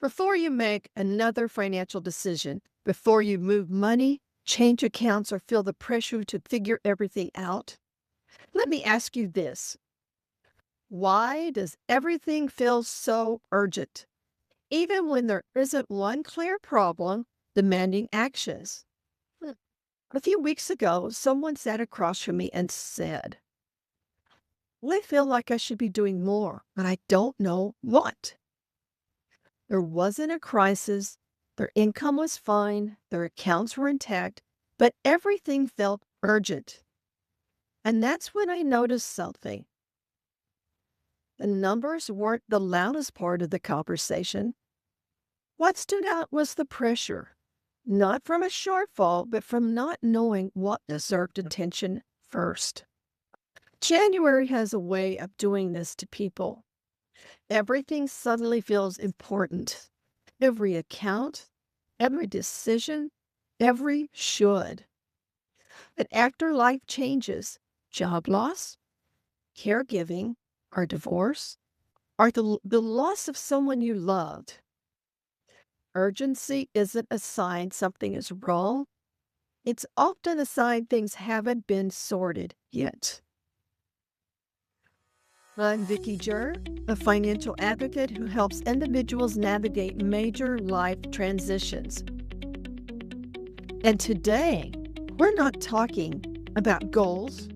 Before you make another financial decision, before you move money, change accounts, or feel the pressure to figure everything out, let me ask you this. Why does everything feel so urgent, even when there isn't one clear problem demanding actions? Hmm. A few weeks ago, someone sat across from me and said, I feel like I should be doing more, but I don't know what. There wasn't a crisis. Their income was fine. Their accounts were intact, but everything felt urgent. And that's when I noticed something. The numbers weren't the loudest part of the conversation. What stood out was the pressure, not from a shortfall, but from not knowing what deserved attention first. January has a way of doing this to people. Everything suddenly feels important. Every account, every decision, every should. But after life changes, job loss, caregiving, or divorce, or the loss of someone you loved, urgency isn't a sign something is wrong. It's often a sign things haven't been sorted yet. I'm Vicki Joern, a financial advocate who helps individuals navigate major life transitions. And today, we're not talking about goals.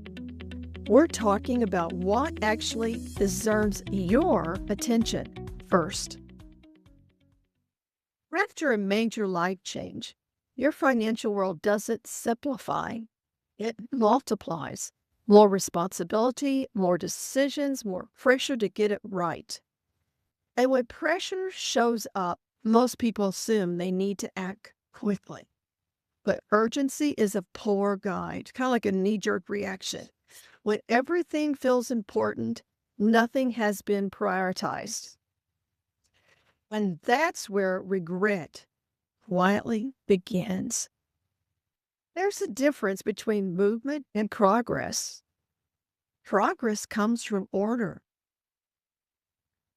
We're talking about what actually deserves your attention first. After a major life change, your financial world doesn't simplify, it multiplies. More responsibility, more decisions, more pressure to get it right. And when pressure shows up, most people assume they need to act quickly. But urgency is a poor guide, kind of like a knee jerk reaction. When everything feels important, nothing has been prioritized. And that's where regret quietly begins. There's a difference between movement and progress. Progress comes from order.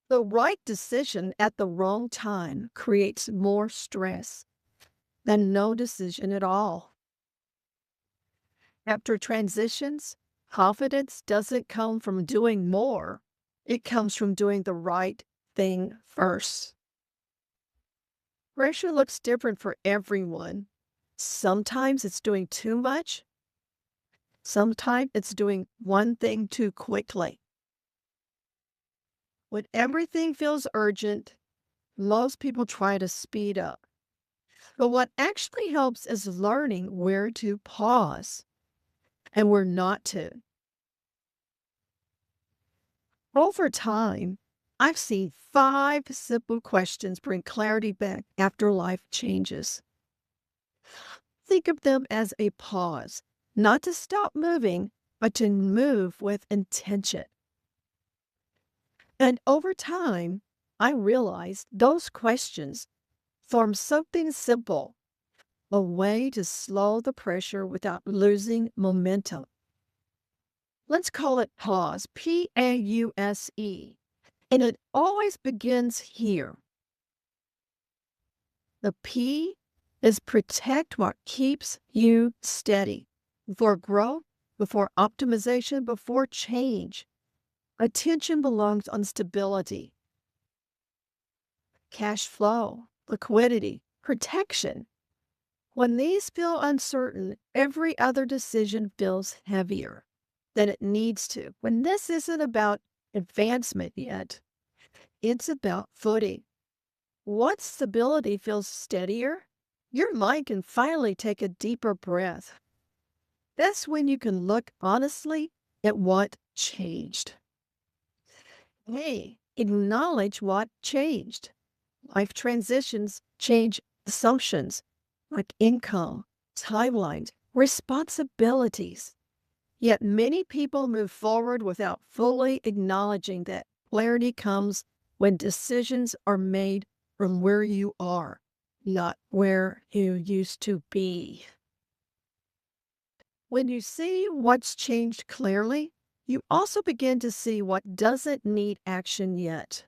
The right decision at the wrong time creates more stress than no decision at all. After transitions, confidence doesn't come from doing more, it comes from doing the right thing first. Pressure looks different for everyone. Sometimes it's doing too much, sometimes it's doing one thing too quickly. When everything feels urgent, most people try to speed up. But what actually helps is learning where to pause and where not to. Over time, I've seen 5 simple questions bring clarity back after life changes. Think of them as a pause, not to stop moving, but to move with intention. And over time, I realized those questions form something simple, a way to slow the pressure without losing momentum. Let's call it pause, Pause. And it always begins here. The P is protect what keeps you steady. Before growth, before optimization, before change. Attention belongs on stability, cash flow, liquidity, protection. When these feel uncertain, every other decision feels heavier than it needs to. When this isn't about advancement yet, it's about footing. Once stability feels steadier, your mind can finally take a deeper breath. That's when you can look honestly at what changed. Hey, acknowledge what changed. Life transitions change assumptions like income, timelines, responsibilities. Yet many people move forward without fully acknowledging that clarity comes when decisions are made from where you are, not where you used to be. When you see what's changed clearly, you also begin to see what doesn't need action yet.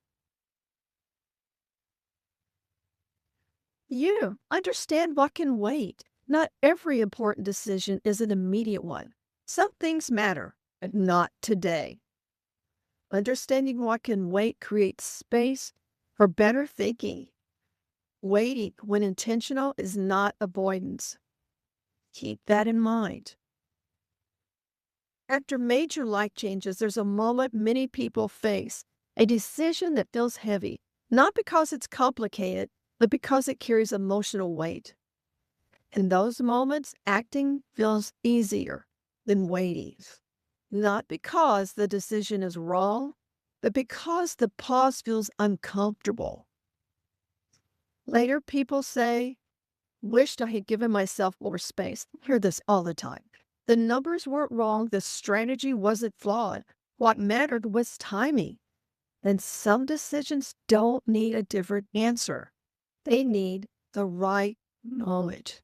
You understand what can wait. Not every important decision is an immediate one. Some things matter, but not today. Understanding what can wait creates space for better thinking. Waiting, when intentional, is not avoidance. Keep that in mind. After major life changes, there's a moment many people face, a decision that feels heavy, not because it's complicated, but because it carries emotional weight. In those moments, acting feels easier than waiting, not because the decision is wrong, but because the pause feels uncomfortable. Later, people say, wished I had given myself more space. I hear this all the time. The numbers weren't wrong. The strategy wasn't flawed. What mattered was timing. And some decisions don't need a different answer. They need the right moment.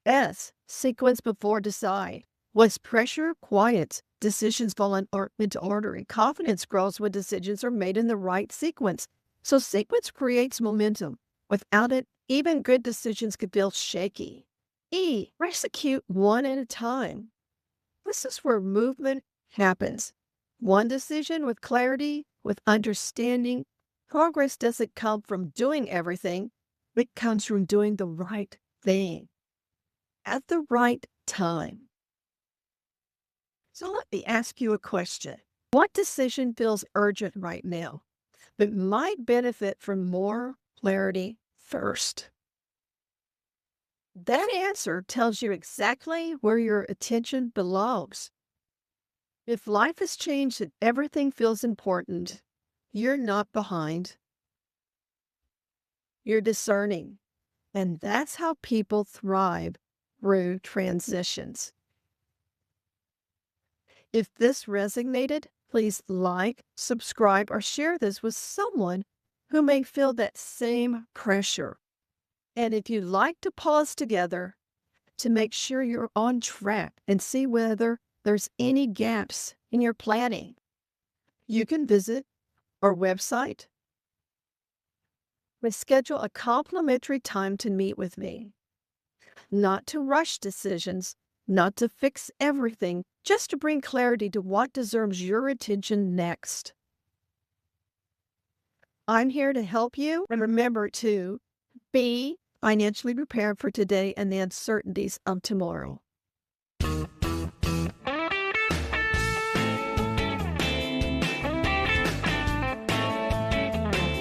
S. Sequence before decide. Was pressure quiets, decisions fall into order, and confidence grows when decisions are made in the right sequence. So sequence creates momentum. Without it, even good decisions could feel shaky. E. Execute one at a time. This is where movement happens. One decision with clarity, with understanding. Progress doesn't come from doing everything, it comes from doing the right thing at the right time. So let me ask you a question. What decision feels urgent right now but might benefit from more clarity first? That answer tells you exactly where your attention belongs. If life has changed and everything feels important, you're not behind, you're discerning. And that's how people thrive through transitions. If this resonated, please like, subscribe, or share this with someone who may feel that same pressure. And if you'd like to pause together to make sure you're on track and see whether there's any gaps in your planning, you can visit our website and schedule a complimentary time to meet with me. Not to rush decisions, not to fix everything, just to bring clarity to what deserves your attention next. I'm here to help you, and remember to be financially prepared for today and the uncertainties of tomorrow.